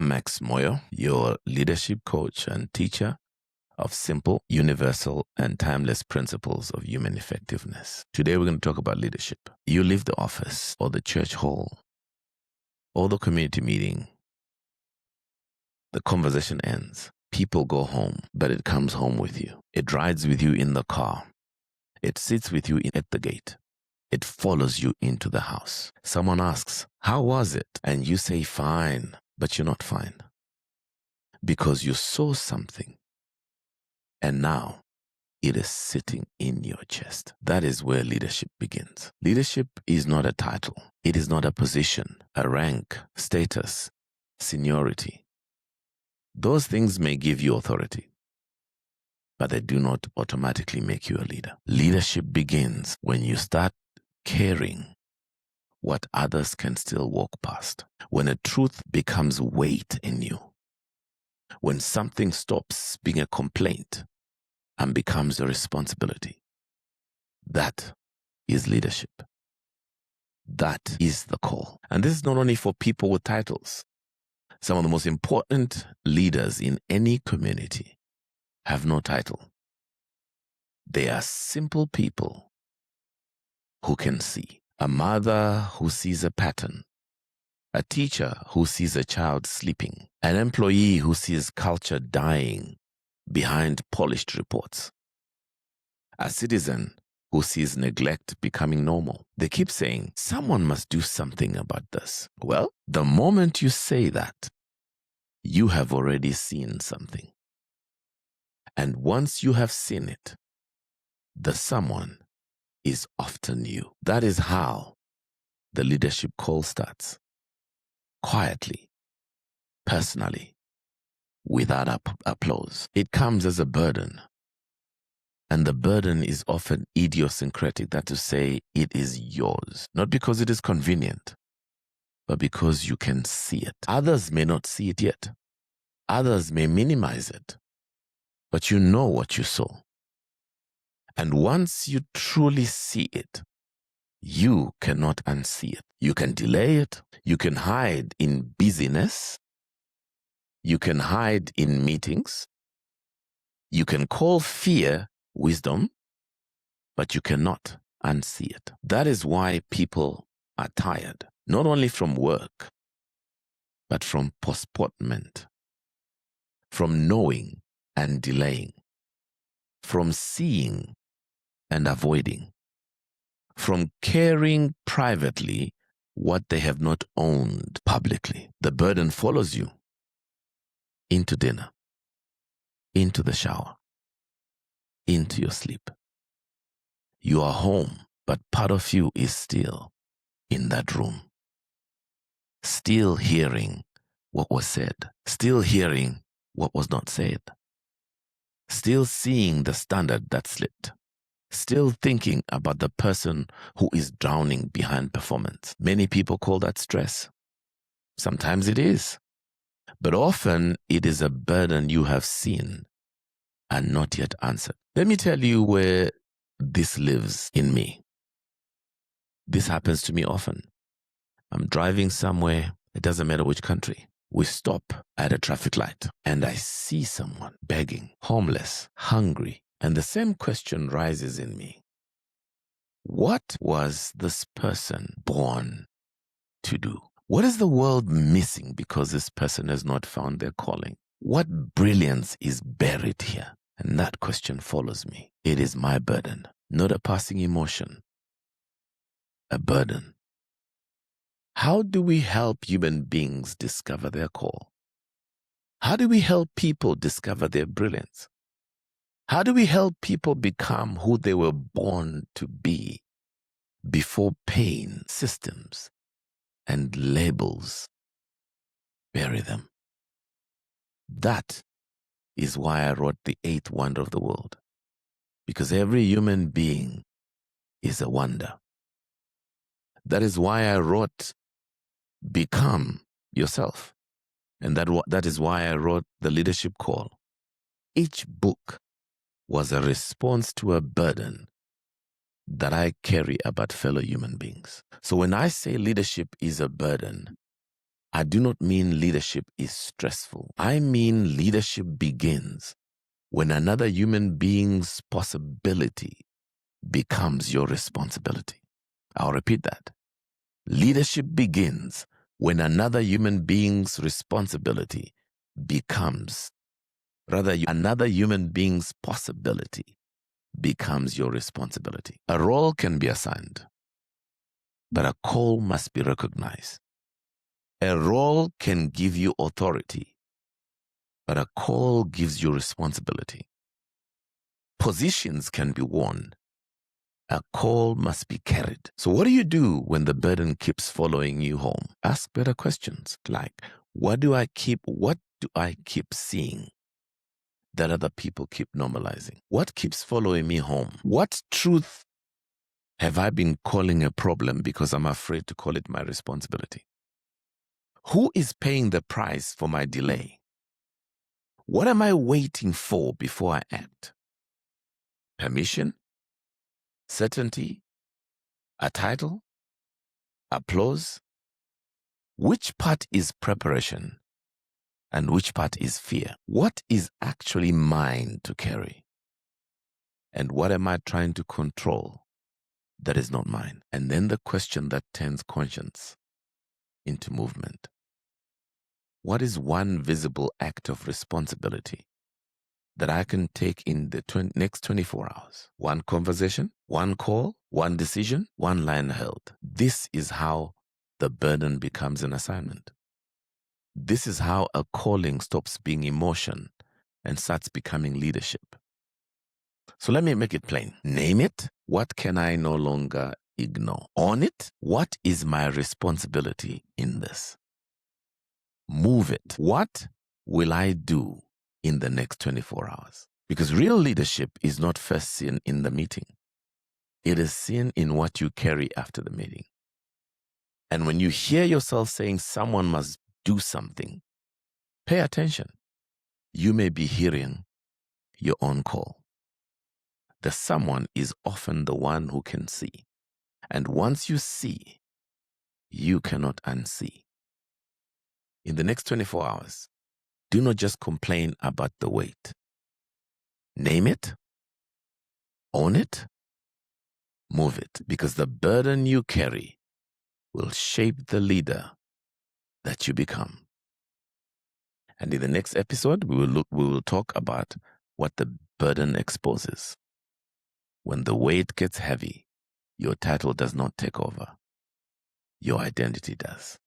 Max Moyo, your leadership coach and teacher of simple, universal, and timeless principles of human effectiveness. Today we're going to talk about leadership. You leave the office or the church hall or the community meeting. The conversation ends. People go home, but it comes home with you. It rides with you in the car. It sits with you at the gate. It follows you into the house. Someone asks, "How was it?" And you say, "Fine," but you're not fine. Because you saw something. And now it is sitting in your chest. That is where leadership begins. Leadership is not a title. It is not a position, a rank, status, seniority. Those things may give you authority, but they do not automatically make you a leader. Leadership begins when you start caring what others can still walk past. When a truth becomes weight in you. When something stops being a complaint and becomes a responsibility. That is leadership. That is the call. And this is not only for people with titles. Some of the most important leaders in any community have no title. They are simple people who can see. A mother who sees a pattern. A teacher who sees a child sleeping. An employee who sees culture dying behind polished reports. A citizen who sees neglect becoming normal. They keep saying, someone must do something about this. Well, the moment you say that, you have already seen something. And once you have seen it, the someone is often you. That is how the leadership call starts. Quietly, personally, without applause. It comes as a burden. And the burden is often idiosyncratic, that to say it is yours. Not because it is convenient, but because you can see it. Others may not see it yet. Others may minimize it. But you know what you saw. And once you truly see it, you cannot unsee it. You can delay it. You can hide in busyness. You can hide in meetings. You can call fear wisdom, but you cannot unsee it. That is why people are tired, not only from work, but from postponement, from knowing and delaying, from seeing and avoiding, from caring privately what they have not owned publicly. The burden follows you into dinner, into the shower, into your sleep. You are home, but part of you is still in that room, still hearing what was said, still hearing what was not said, still seeing the standard that slipped, still thinking about the person who is drowning behind performance. Many people call that stress. Sometimes it is, but often it is a burden you have seen and not yet answered. Let me tell you where this lives in me. This happens to me often. I'm driving somewhere, it doesn't matter which country. We stop at a traffic light and I see someone begging, homeless, hungry, and the same question rises in me. What was this person born to do? What is the world missing because this person has not found their calling? What brilliance is buried here? And that question follows me. It is my burden, not a passing emotion, a burden. How do we help human beings discover their call? How do we help people discover their brilliance? How do we help people become who they were born to be before pain, systems, and labels bury them? That is why I wrote The Eighth Wonder of the World. Because every human being is a wonder. That is why I wrote Become Yourself. And that is why I wrote The Leadership Call. Each book was a response to a burden that I carry about fellow human beings. So when I say leadership is a burden, I do not mean leadership is stressful. I mean leadership begins when another human being's possibility becomes your responsibility. I'll repeat that. Leadership begins when another human being's responsibility becomes, another human being's possibility becomes your responsibility. A role can be assigned, but a call must be recognized. A role can give you authority, but a call gives you responsibility. Positions can be worn. A call must be carried. So what do you do when the burden keeps following you home? Ask better questions like, what do I keep seeing that other people keep normalizing? What keeps following me home? What truth have I been calling a problem because I'm afraid to call it my responsibility? Who is paying the price for my delay? What am I waiting for before I act? Permission? Certainty? A title? Applause? Which part is preparation and which part is fear? What is actually mine to carry? And what am I trying to control that is not mine? And then the question that turns conscience into movement. What is one visible act of responsibility that I can take in the next 24 hours? One conversation, one call, one decision, one line held. This is how the burden becomes an assignment. This is how a calling stops being emotion and starts becoming leadership. So let me make it plain. Name it. What can I no longer ignore? Own it. What is my responsibility in this? Move it. What will I do in the next 24 hours? Because real leadership is not first seen in the meeting. It is seen in what you carry after the meeting. And when you hear yourself saying someone must do something, pay attention. You may be hearing your own call. The someone is often the one who can see. And once you see, you cannot unsee. In the next 24 hours, do not just complain about the weight. Name it, own it, move it, because the burden you carry will shape the leader that you become. And in the next episode, we will talk about what the burden exposes. When the weight gets heavy, your title does not take over. Your identity does.